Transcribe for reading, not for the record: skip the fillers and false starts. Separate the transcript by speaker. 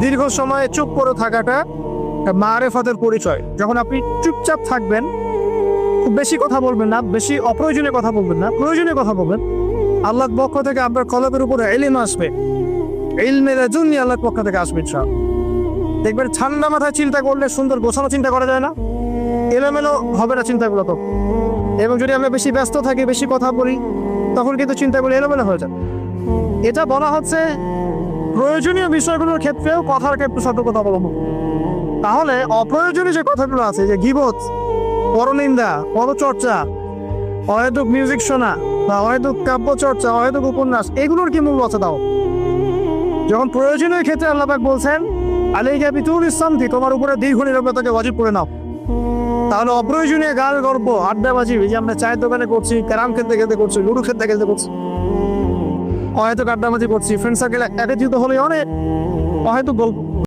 Speaker 1: দীর্ঘ সময় চুপ করে থাকাটা মারেফাতের পরিচয়। যখন আপনি চুপচাপ থাকবেন, খুব বেশি কথা বলবেন না, বেশি অপ্রয়োজনীয় কথা বলবেন না, প্রয়োজনীয় কথা বলবেন, আল্লাহর পক্ষ থেকে আপনার কলবের উপরে ইলম আসবে, ইলমের জন্য আল্লাহর পক্ষ থেকে আসবে। দেখবেন ঠান্ডা মাথায় চিন্তা করলে সুন্দর গোছানো চিন্তা করা যায় না, এলোমেলো হবে না চিন্তাগুলো তো। এবং যদি আমরা বেশি ব্যস্ত থাকি, বেশি কথা বলি, তখন কিন্তু চিন্তাগুলো এলোমেলো হয়ে যায়। এটা বলা হচ্ছে প্রয়োজনীয় বিষয়গুলোর ক্ষেত্রেও কথার একটু সতর্কতা অবলম্বন। তাহলে অপ্রয়োজনীয় যে কথাগুলো আছে, যে গীবত, পরনিন্দা, পরচর্চা, অহেতুক মিউজিক শোনা বা অহেতুক কাব্য চর্চা, অহেতুক উপন্যাস, এগুলোর কি মূল্য আছে? তাও যখন প্রয়োজনীয় ক্ষেত্রে আল্লাহ পাক বলছেন আলাইকা বিতুলিস সামতি, তোমার উপরে দীর্ঘ নীরবতাকে ওয়াজিব করে নাও, তাহলে অপ্রয়োজনীয় গাল গল্প, আড্ডাবাজি, যে আমরা চায়ের দোকানে করছি, ক্যারাম খেলতে খেলতে করছি, লুডো খেলতে খেলতে করছি, অহেতুক আড্ডাবাজি করছি, ফ্রেন্ড সার্কেল একত্রিত হলে অনেক অহেতুক গল্প,